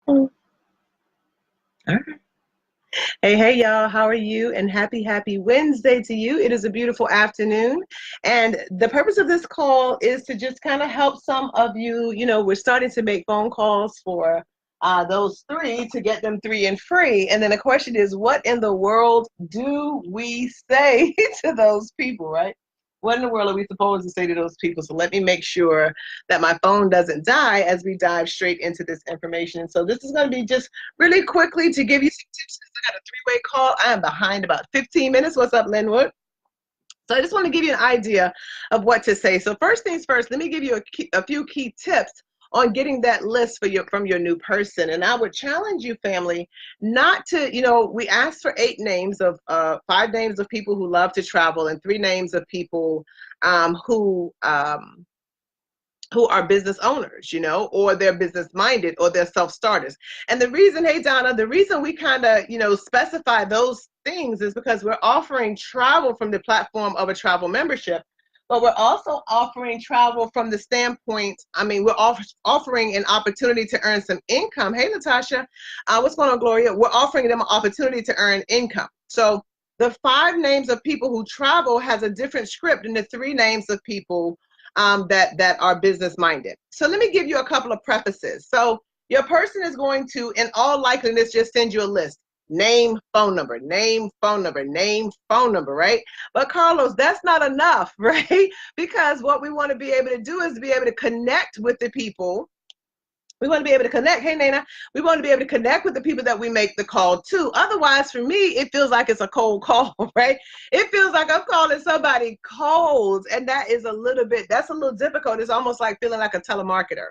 All right. Hey, y'all. How are you? And happy Wednesday to you. It is a beautiful afternoon. And the purpose of this call is to just kind of help some of you. We're starting to make phone calls for those three to get them three and free. And then the question is, what in the world do we say to those people, right? What in the world are we supposed to say to those people? So let me make sure that my phone doesn't die as we dive straight into this information. So this is going to be just really quickly to give you some tips because I got a three-way call. I am behind about 15 minutes. What's up, Linwood? So I just want to give you an idea of what to say. So first things first, let me give you a few key tips on getting that list from your new person. And I would challenge you, family, not to, we asked for 5 names of people who love to travel and 3 names of people who are business owners, or they're business minded or they're self-starters. And the reason, hey, Donna, the reason we kind of, specify those things is because we're offering travel from the platform of a travel membership, but we're also offering travel from the standpoint, we're offering an opportunity to earn some income. Hey, Natasha, what's going on, Gloria? We're offering them an opportunity to earn income. So the 5 names of people who travel has a different script than the 3 names of people that are business minded. So let me give you a couple of prefaces. So your person is going to, in all likeliness, just send you a list. Name, phone number, name, phone number, name, phone number, right? But Carlos, that's not enough, right? Because what we want to be able to do is be able to connect with the people. We want to be able to connect. Hey, Nana, we want to be able to connect with the people that we make the call to. Otherwise, for me, it feels like it's a cold call, right? It feels like I'm calling somebody cold, and that's a little difficult. It's almost like feeling like a telemarketer.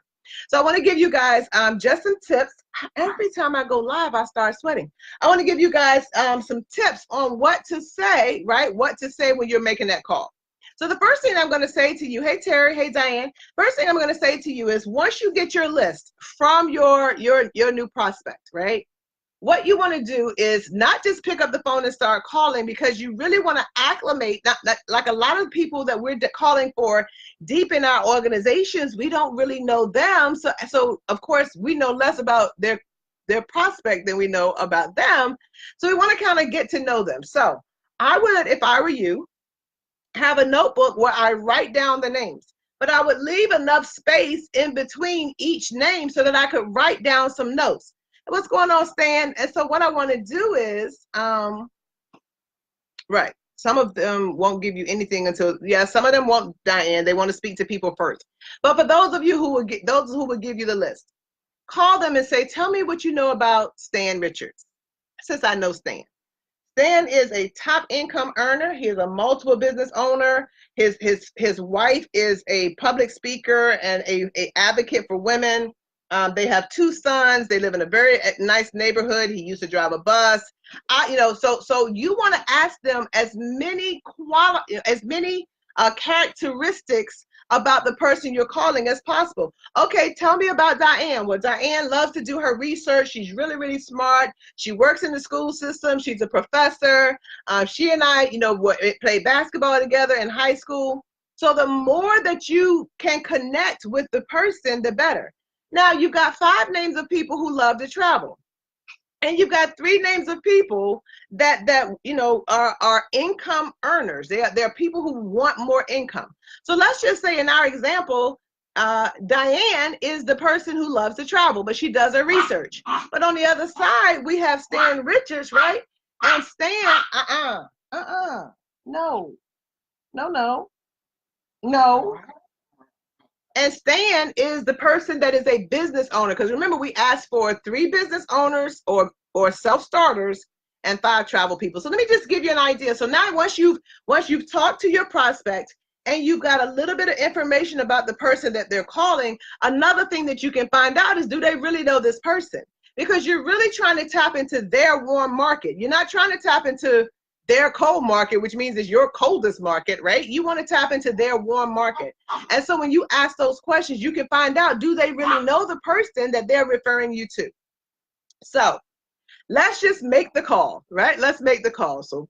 So I want to give you guys just some tips. Every time I go live, I start sweating. I want to give you guys some tips on what to say, right? What to say when you're making that call. So the first thing I'm going to say to you, hey, Terry, hey, Diane, first thing I'm going to say to you is once you get your list from your new prospect, right? What you want to do is not just pick up the phone and start calling because you really want to acclimate, not like a lot of people that we're calling for deep in our organizations, we don't really know them. So of course, we know less about their prospect than we know about them. So we want to kind of get to know them. So I would, if I were you, have a notebook where I write down the names, but I would leave enough space in between each name so that I could write down some notes. What's going on, Stan? And so what I want to do is, right, some of them won't give you anything until, some of them won't, Diane, they want to speak to people first. But for those of you who would give you the list, call them and say, tell me what you know about Stan Richards, since I know Stan. Stan is a top income earner. He is a multiple business owner. His wife is a public speaker and a advocate for women. They have 2 sons. They live in a very nice neighborhood. He used to drive a bus. So you want to ask them as many characteristics about the person you're calling as possible. Okay, tell me about Diane. Well, Diane loves to do her research. She's really, really smart. She works in the school system. She's a professor. She and I, played basketball together in high school. So the more that you can connect with the person, the better. Now, you've got 5 names of people who love to travel. And you've got 3 names of people that are income earners. They're people who want more income. So let's just say in our example, Diane is the person who loves to travel, but she does her research. But on the other side, we have Stan Richards, right? And Stan, no. And Stan is the person that is a business owner. Because remember, we asked for 3 business owners or self-starters and 5 travel people. So let me just give you an idea. So now once you've talked to your prospect and you've got a little bit of information about the person that they're calling, another thing that you can find out is, do they really know this person? Because you're really trying to tap into their warm market. You're not trying to tap into their cold market, which means it's your coldest market, right? You want to tap into their warm market. And so when you ask those questions, you can find out, do they really know the person that they're referring you to? So let's just make the call, right? Let's make the call. So,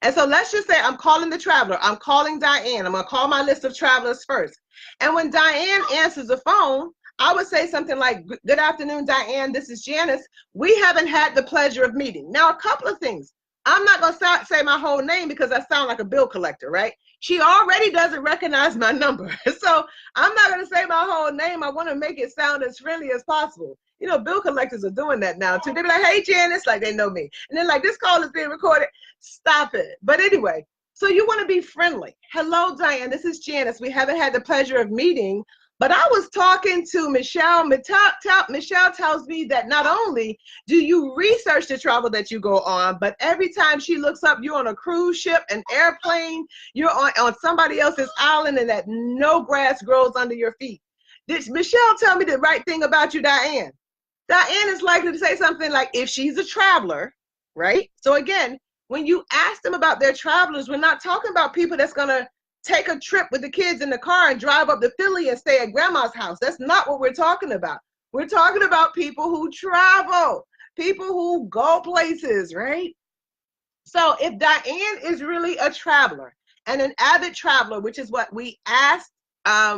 and so let's just say I'm calling the traveler. I'm calling Diane. I'm going to call my list of travelers first. And when Diane answers the phone, I would say something like, good afternoon, Diane. This is Janice. We haven't had the pleasure of meeting. Now, a couple of things. I'm not going to say my whole name because I sound like a bill collector, right? She already doesn't recognize my number. So I'm not going to say my whole name. I want to make it sound as friendly as possible. You know, bill collectors are doing that now too. They be like, hey, Janice, like they know me. And then like, this call is being recorded. Stop it. But anyway, so you want to be friendly. Hello, Diane. This is Janice. We haven't had the pleasure of meeting. But I was talking to Michelle. Michelle tells me that not only do you research the travel that you go on, but every time she looks up, you're on a cruise ship, an airplane, you're on somebody else's island, and that no grass grows under your feet. Did Michelle tell me the right thing about you, Diane? Diane is likely to say something like, if she's a traveler, right? So again, when you ask them about their travelers, we're not talking about people that's going to take a trip with the kids in the car and drive up to Philly and stay at grandma's house. That's not what we're talking about. We're talking about people who travel, people who go places, right? So if Diane is really a traveler and an avid traveler, which is what we asked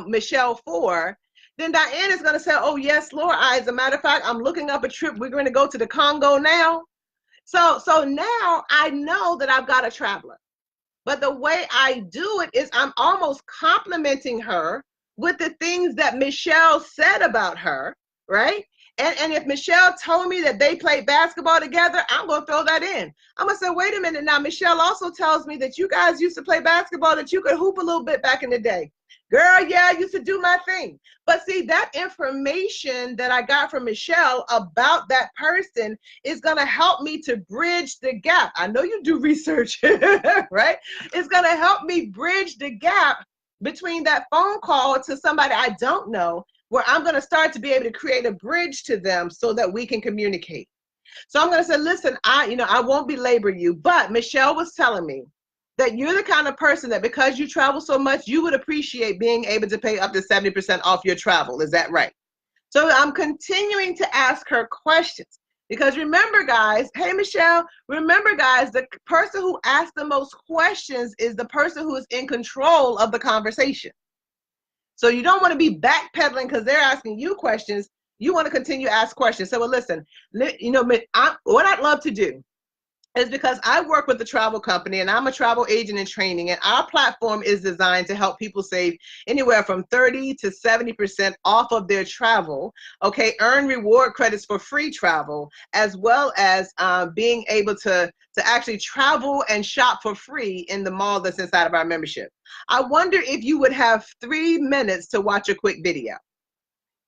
Michelle for, then Diane is going to say, oh, yes, Laura, as a matter of fact, I'm looking up a trip. We're going to go to the Congo now. So now I know that I've got a traveler. But the way I do it is I'm almost complimenting her with the things that Michelle said about her, right? And if Michelle told me that they played basketball together, I'm going to throw that in. I'm going to say, wait a minute now, Michelle also tells me that you guys used to play basketball, that you could hoop a little bit back in the day. Girl, yeah, I used to do my thing. But see, that information that I got from Michelle about that person is going to help me to bridge the gap. I know you do research, right? It's going to help me bridge the gap between that phone call to somebody I don't know, where I'm going to start to be able to create a bridge to them so that we can communicate. So I'm going to say, listen, I won't belabor you, but Michelle was telling me that you're the kind of person that because you travel so much, you would appreciate being able to pay up to 70% off your travel. Is that right? So I'm continuing to ask her questions because remember, guys, hey, Michelle, remember, guys, the person who asks the most questions is the person who is in control of the conversation. So you don't want to be backpedaling because they're asking you questions. You want to continue to ask questions. So, well, listen, what I'd love to do is because I work with a travel company and I'm a travel agent in training, and our platform is designed to help people save anywhere from 30 to 70% off of their travel, okay, earn reward credits for free travel, as well as being able to actually travel and shop for free in the mall that's inside of our membership. I wonder if you would have 3 minutes to watch a quick video.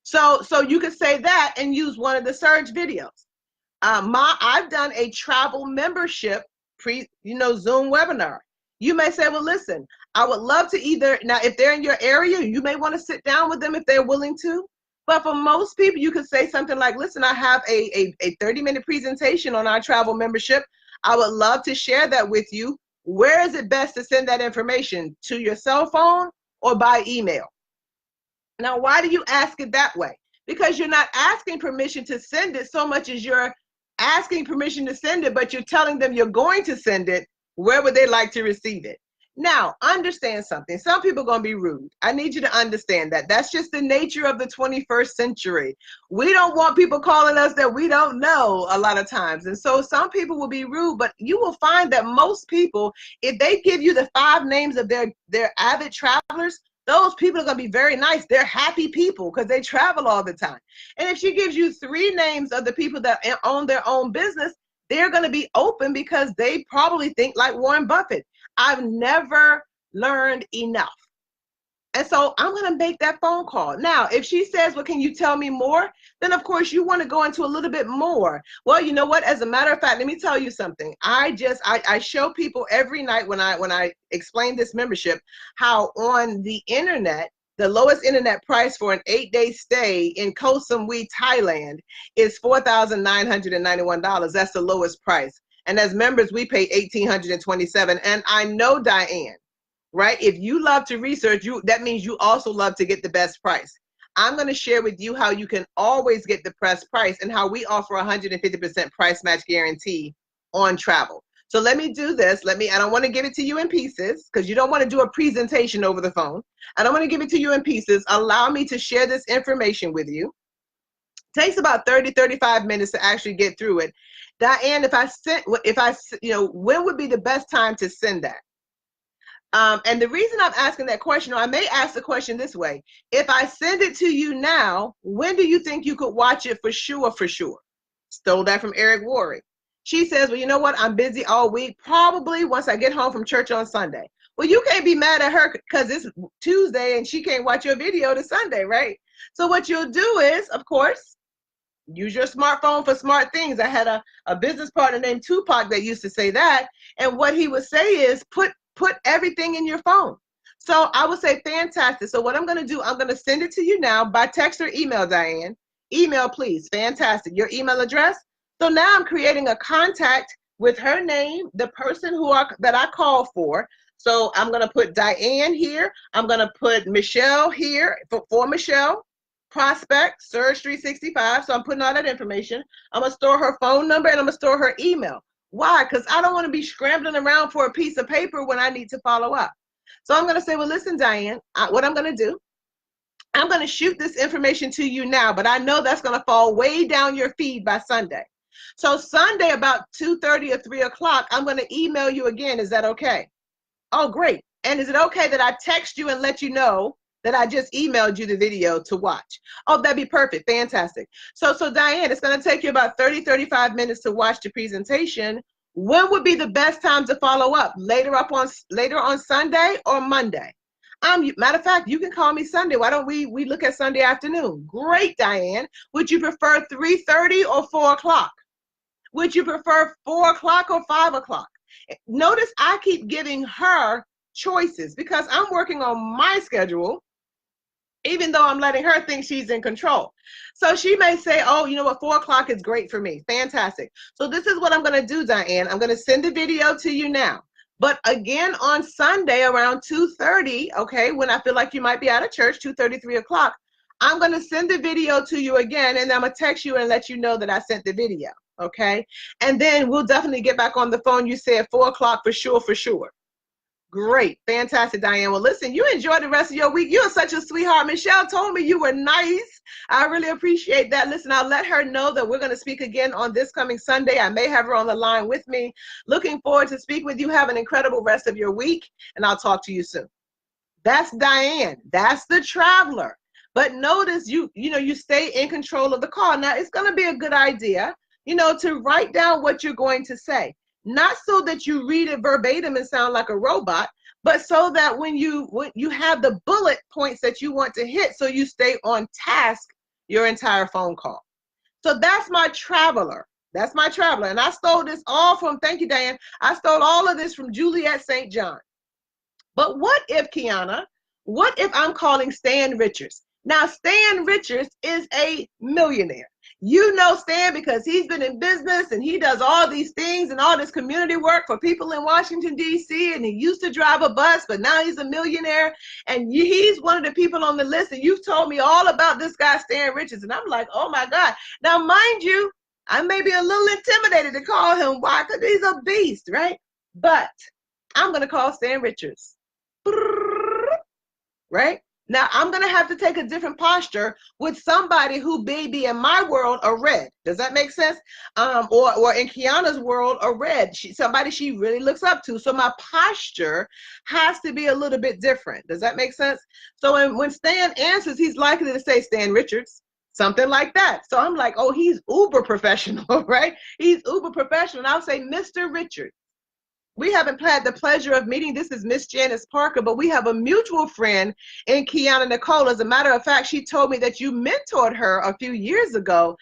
So you could say that and use one of the surge videos. I've done a travel membership Zoom webinar. You may say, well, listen, I would love to now if they're in your area, you may want to sit down with them if they're willing to. But for most people, you could say something like, listen, I have a 30-minute presentation on our travel membership. I would love to share that with you. Where is it best to send that information? To your cell phone or by email? Now, why do you ask it that way? Because you're not asking permission to send it so much as you're asking permission to send it, but you're telling them you're going to send it. Where would they like to receive it? Now, understand something. Some people are going to be rude. I need you to understand that. That's just the nature of the 21st century. We don't want people calling us that we don't know a lot of times. And so some people will be rude, but you will find that most people, if they give you the 5 names of their avid travelers, those people are going to be very nice. They're happy people because they travel all the time. And if she gives you 3 names of the people that own their own business, they're going to be open because they probably think like Warren Buffett. I've never learned enough. And so I'm going to make that phone call. Now, if she says, well, can you tell me more? Then, of course, you want to go into a little bit more. Well, you know what? As a matter of fact, let me tell you something. I show people every night when I explain this membership, how on the internet, the lowest internet price for an 8-day stay in Koh Samui, Thailand is $4,991. That's the lowest price. And as members, we pay $1,827. And I know, Diane, right? If you love to research, that means you also love to get the best price. I'm going to share with you how you can always get the best price and how we offer 150% price match guarantee on travel. So let me do this. I don't want to give it to you in pieces because you don't want to do a presentation over the phone. I don't want to give it to you in pieces. Allow me to share this information with you. It takes about 30-35 minutes to actually get through it. Diane, when would be the best time to send that? And the reason I'm asking that question, or I may ask the question this way: if I send it to you now, when do you think you could watch it for sure? For sure. Stole that from Eric Worre. She says, well, you know what? I'm busy all week. Probably once I get home from church on Sunday. Well, you can't be mad at her because it's Tuesday and she can't watch your video to Sunday, right? So what you'll do is, of course, use your smartphone for smart things. I had a business partner named Tupac that used to say that. And what he would say is put everything in your phone. So I would say, fantastic. So what I'm going to do, I'm going to send it to you now by text or email, Diane. Email, please. Fantastic. Your email address. So now I'm creating a contact with her name, the person that I call for. So I'm going to put Diane here. I'm going to put Michelle here for Michelle. Prospect, Surge 365. So I'm putting all that information. I'm going to store her phone number and I'm going to store her email. Why? Because I don't want to be scrambling around for a piece of paper when I need to follow up. So I'm going to say, well, listen, Diane, what I'm going to do, I'm going to shoot this information to you now, but I know that's going to fall way down your feed by Sunday. So Sunday about 2:30 or 3 o'clock, I'm going to email you again. Is that okay? Oh, great. And is it okay that I text you and let you know that I just emailed you the video to watch? Oh, that'd be perfect. Fantastic. So Diane, it's going to take you about 30-35 minutes to watch the presentation. When would be the best time to follow up? Later on Sunday or Monday? Matter of fact, you can call me Sunday. Why don't we look at Sunday afternoon? Great, Diane. Would you prefer 3:30 or 4 o'clock? Would you prefer 4 o'clock or 5 o'clock? Notice I keep giving her choices because I'm working on my schedule, even though I'm letting her think she's in control. So she may say, oh, you know what, 4 o'clock is great for me. Fantastic. So this is what I'm going to do, Diane. I'm going to send the video to you now. But again, on Sunday around 2:30, okay, when I feel like you might be out of church, 2:30, 3 o'clock, I'm going to send the video to you again, and I'm going to text you and let you know that I sent the video, okay? And then we'll definitely get back on the phone. You said 4 o'clock for sure, for sure. Great. Fantastic, Diane. Well, listen, you enjoy the rest of your week. You're such a sweetheart. Michelle told me you were nice. I really appreciate that. Listen, I'll let her know that we're going to speak again on this coming Sunday. I may have her on the line with me. Looking forward to speak with you. Have an incredible rest of your week, and I'll talk to you soon. That's Diane. That's the traveler. But notice you stay in control of the call. Now, it's going to be a good idea, to write down what you're going to say. Not so that you read it verbatim and sound like a robot, but so that when you have the bullet points that you want to hit, so you stay on task your entire phone call. So that's my traveler. That's my traveler. And I stole this all from, thank you, Diane. I stole all of this from Juliet St. John. But what if, Kiana, what if I'm calling Stan Richards? Now, Stan Richards is a millionaire. You know Stan because he's been in business and he does all these things and all this community work for people in Washington, D.C. And he used to drive a bus, but now he's a millionaire. And he's one of the people on the list. And you've told me all about this guy, Stan Richards. And I'm like, oh, my God. Now, mind you, I may be a little intimidated to call him. Why? Because he's a beast, right? But I'm going to call Stan Richards. Right? Now, I'm going to have to take a different posture with somebody who may be in my world a red. Does that make sense? Or in Kiana's world a red. Somebody she really looks up to. So my posture has to be a little bit different. Does that make sense? So when Stan answers, he's likely to say Stan Richards, something like that. So I'm like, oh, he's uber professional, right? He's uber professional. And I'll say, Mr. Richards. We haven't had the pleasure of meeting. This is Miss Janice Parker, but we have a mutual friend in Kiana Nicole. As a matter of fact, she told me that you mentored her a few years ago.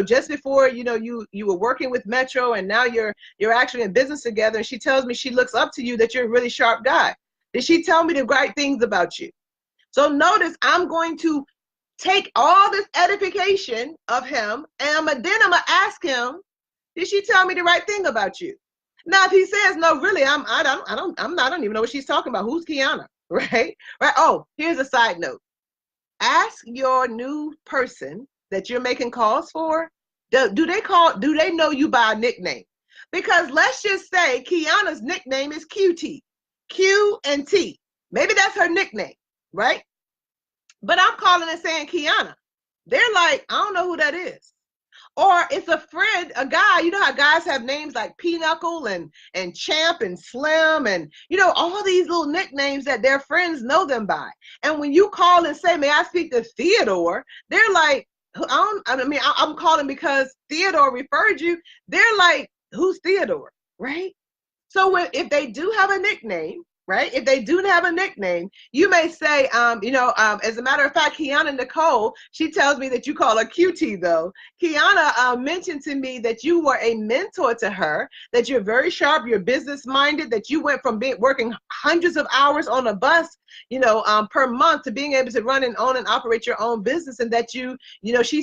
Just before you were working with Metro, and now you're actually in business together. And she tells me she looks up to you, that you're a really sharp guy. Did she tell me the right things about you? So notice I'm going to take all this edification of him, and then I'm gonna ask him, did she tell me the right thing about you? Now, if he says, no, really, I don't even know what she's talking about. Who's Kiana, right? Right. Oh, here's a side note. Ask your new person that you're making calls for, do they know you by a nickname? Because let's just say Kiana's nickname is QT, Q and T. Maybe that's her nickname, right? But I'm calling and saying Kiana. They're like, I don't know who that is. Or it's a friend, a guy, you know how guys have names like Pinochle and Champ and Slim and, you know, all these little nicknames that their friends know them by. And when you call and say, may I speak to Theodore? They're like, I'm calling because Theodore referred you. They're like, who's Theodore, right? So if they do have a nickname, right? If they do have a nickname, you may say, as a matter of fact, Kiana Nicole, she tells me that you call her QT though. Kiana mentioned to me that you were a mentor to her, that you're very sharp, you're business minded, that you went from working hundreds of hours on a bus, per month to being able to run and own and operate your own business, and that you're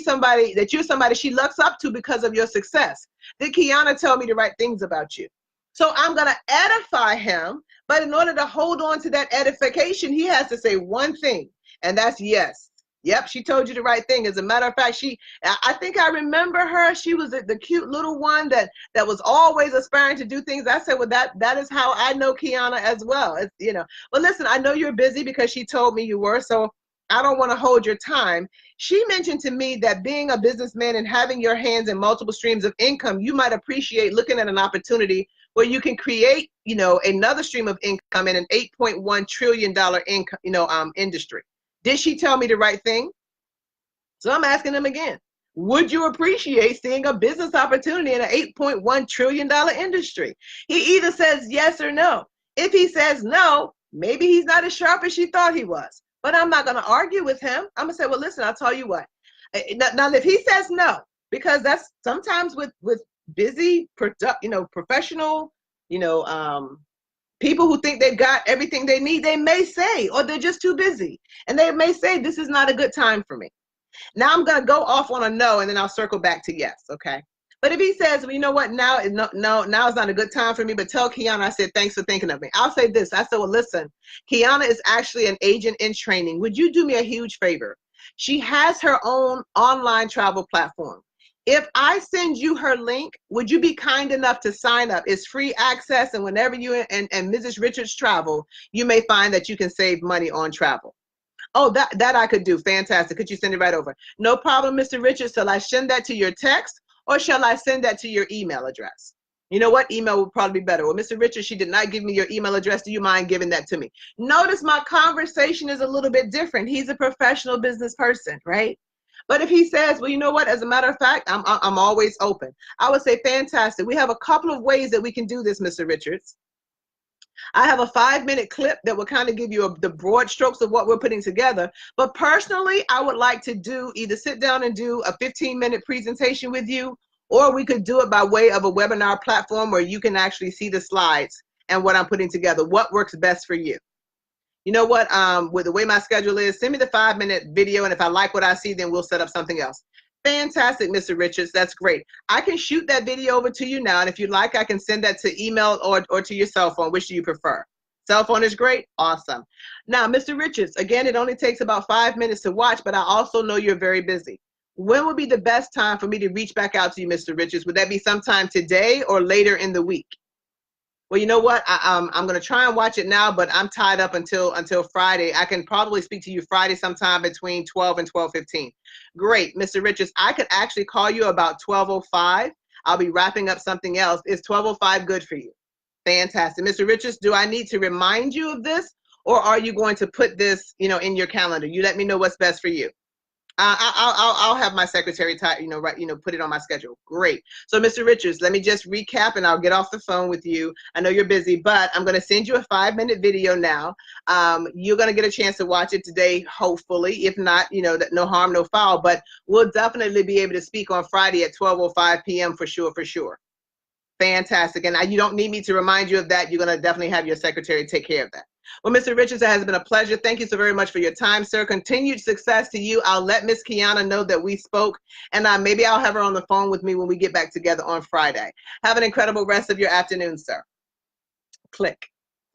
somebody she looks up to because of your success. Did Kiana tell me the right things about you? So I'm going to edify him, but in order to hold on to that edification, he has to say one thing, and that's yes. Yep, she told you the right thing. As a matter of fact, I think I remember her. She was the cute little one that was always aspiring to do things. I said, well, that is how I know Kiana as well. Well, listen, I know you're busy because she told me you were, so I don't want to hold your time. She mentioned to me that being a businessman and having your hands in multiple streams of income, you might appreciate looking at an opportunity where you can create, another stream of income in an $8.1 trillion income, industry. Did she tell me the right thing? So I'm asking them again. Would you appreciate seeing a business opportunity in an $8.1 trillion industry? He either says yes or no. If he says no, maybe he's not as sharp as she thought he was. But I'm not going to argue with him. I'm going to say, well, listen, I'll tell you what. Now, if he says no, because that's sometimes with busy, professional, people who think they've got everything they need, they may say, or they're just too busy. And they may say, this is not a good time for me. Now I'm going to go off on a no, and then I'll circle back to yes, okay? But if he says, well, you know what, now is not a good time for me, but tell Kiana I said, thanks for thinking of me. I'll say this. I said, well, listen, Kiana is actually an agent in training. Would you do me a huge favor? She has her own online travel platform. If I send you her link, would you be kind enough to sign up? It's free access, and whenever you and Mrs. Richards travel, you may find that you can save money on travel. Oh, that I could do. Fantastic. Could you send it right over? No problem, Mr. Richards. Shall I send that to your text, or shall I send that to your email address? You know what? Email would probably be better. Well, Mr. Richards, she did not give me your email address. Do you mind giving that to me? Notice my conversation is a little bit different. He's a professional business person, right? But if he says, well, you know what, as a matter of fact, I'm always open. I would say, fantastic. We have a couple of ways that we can do this, Mr. Richards. I have a 5-minute clip that will kind of give you the broad strokes of what we're putting together. But personally, I would like to either sit down and do a 15-minute presentation with you, or we could do it by way of a webinar platform where you can actually see the slides and what I'm putting together. What works best for you? You know what, with the way my schedule is, send me the 5-minute video, and if I like what I see, then we'll set up something else. Fantastic, Mr. Richards, that's great. I can shoot that video over to you now, and if you'd like, I can send that to email or to your cell phone. Which do you prefer? Cell phone is great? Awesome. Now, Mr. Richards, again, it only takes about 5 minutes to watch, but I also know you're very busy. When would be the best time for me to reach back out to you, Mr. Richards? Would that be sometime today or later in the week? Well, you know what? I'm going to try and watch it now, but I'm tied up until Friday. I can probably speak to you Friday sometime between 12 and 12:15. Great, Mr. Richards. I could actually call you about 12:05. I'll be wrapping up something else. Is 12:05 good for you? Fantastic. Mr. Richards, do I need to remind you of this, or are you going to put this, in your calendar? You let me know what's best for you. I'll have my secretary put it on my schedule. Great. So, Mr. Richards, let me just recap, and I'll get off the phone with you. I know you're busy, but I'm going to send you a 5-minute video now. You're going to get a chance to watch it today, hopefully. If not, no harm, no foul. But we'll definitely be able to speak on Friday at 12:05 p.m. for sure. Fantastic. And you don't need me to remind you of that. You're going to definitely have your secretary take care of that. Well, Mr. Richards, it has been a pleasure. Thank you so very much for your time, sir. Continued success to you. I'll let Miss Kiana know that we spoke, and maybe I'll have her on the phone with me when we get back together on Friday. Have an incredible rest of your afternoon, sir. Click.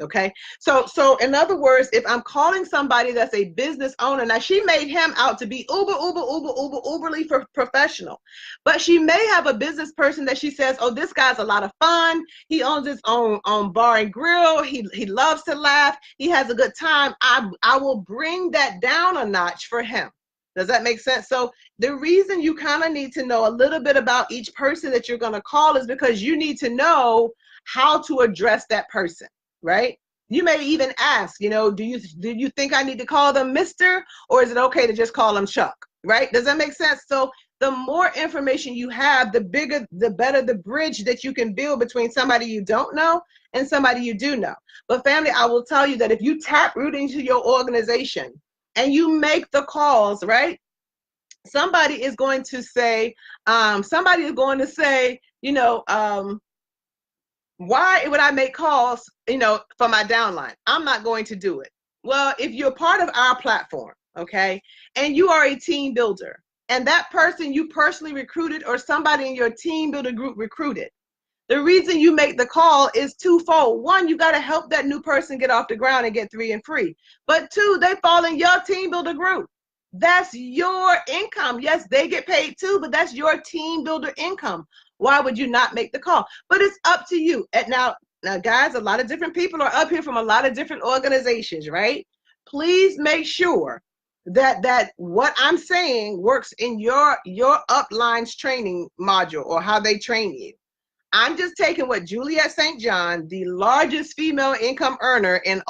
Okay. So in other words, if I'm calling somebody that's a business owner, now she made him out to be uberly professional, but she may have a business person that she says, oh, this guy's a lot of fun. He owns his own bar and grill. He loves to laugh. He has a good time. I will bring that down a notch for him. Does that make sense? So the reason you kind of need to know a little bit about each person that you're going to call is because you need to know how to address that person. Right? You may even ask, you know, do you think I need to call them Mr. or is it okay to just call them Chuck? Right? Does that make sense? So the more information you have, the better the bridge that you can build between somebody you don't know and somebody you do know. But family, I will tell you that if you tap root into your organization and you make the calls, right? Somebody is going to say, you know, why would I make calls, you know, for my downline? I'm not going to do it. Well, if you're part of our platform, okay, and you are a team builder, and that person you personally recruited or somebody in your team builder group recruited, the reason you make the call is twofold. One, you got to help that new person get off the ground and get 3 and free. But two, they fall in your team builder group. That's your income. Yes, they get paid too, but that's your team builder income. Why would you not make the call? But it's up to you. And now, guys, a lot of different people are up here from a lot of different organizations, right? Please make sure that what I'm saying works in your uplines training module or how they train you. I'm just taking what Juliet St. John, the largest female income earner in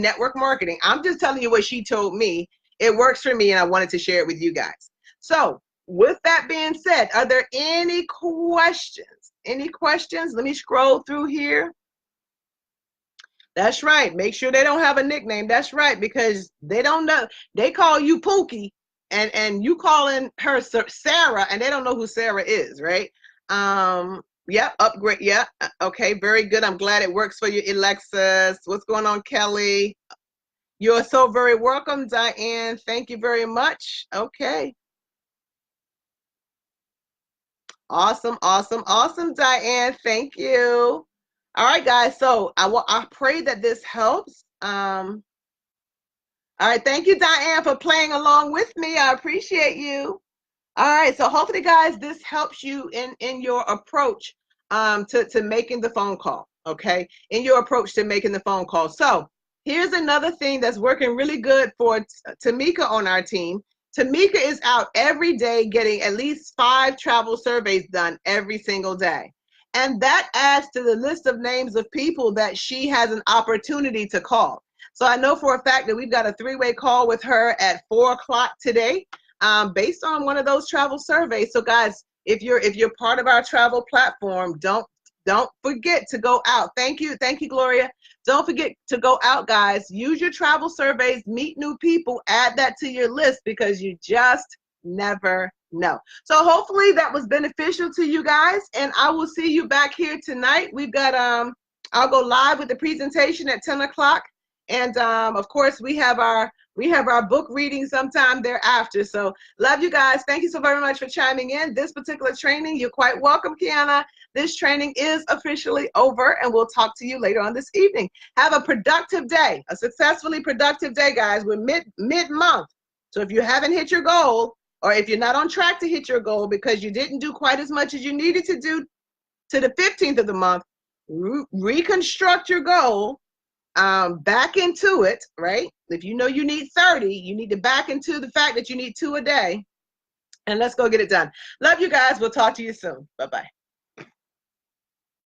network marketing, I'm just telling you what she told me. It works for me, and I wanted to share it with you guys. So with that being said, are there any questions? Any questions? Let me scroll through here. That's right. Make sure they don't have a nickname. That's right, because they don't know. They call you Pookie, and you calling her Sarah, and they don't know who Sarah is, right? Yep, upgrade. Yeah. Okay, very good. I'm glad it works for you, Alexis. What's going on, Kelly? You're so very welcome, Diane. Thank you very much. Okay. Awesome, awesome, awesome, Diane. Thank you. All right, guys. So I pray that this helps. All right. Thank you, Diane, for playing along with me. I appreciate you. All right, so hopefully, guys, this helps you in your approach to making the phone call, okay? In your approach to making the phone call. So here's another thing that's working really good for Tamika on our team. Tamika is out every day getting at least 5 travel surveys done every single day. And that adds to the list of names of people that she has an opportunity to call. So I know for a fact that we've got a 3-way call with her at 4 o'clock today. Based on one of those travel surveys. So guys, if you're part of our travel platform, don't forget to go out. Thank you, Gloria. Don't forget to go out, guys. Use your travel surveys, meet new people, add that to your list because you just never know. So hopefully that was beneficial to you guys, and I will see you back here tonight. We've got I'll go live with the presentation at 10 o'clock, and of course we have our book reading sometime thereafter. So love you guys. Thank you so very much for chiming in. This particular training, you're quite welcome, Kiana. This training is officially over, and we'll talk to you later on this evening. Have a productive day, a successfully productive day, guys. We're mid-month. So if you haven't hit your goal, or if you're not on track to hit your goal because you didn't do quite as much as you needed to do to the 15th of the month, reconstruct your goal. Back into it, right? If you know you need 30, you need to back into the fact that you need 2 a day, and let's go get it done. Love you guys. We'll talk to you soon. Bye-bye.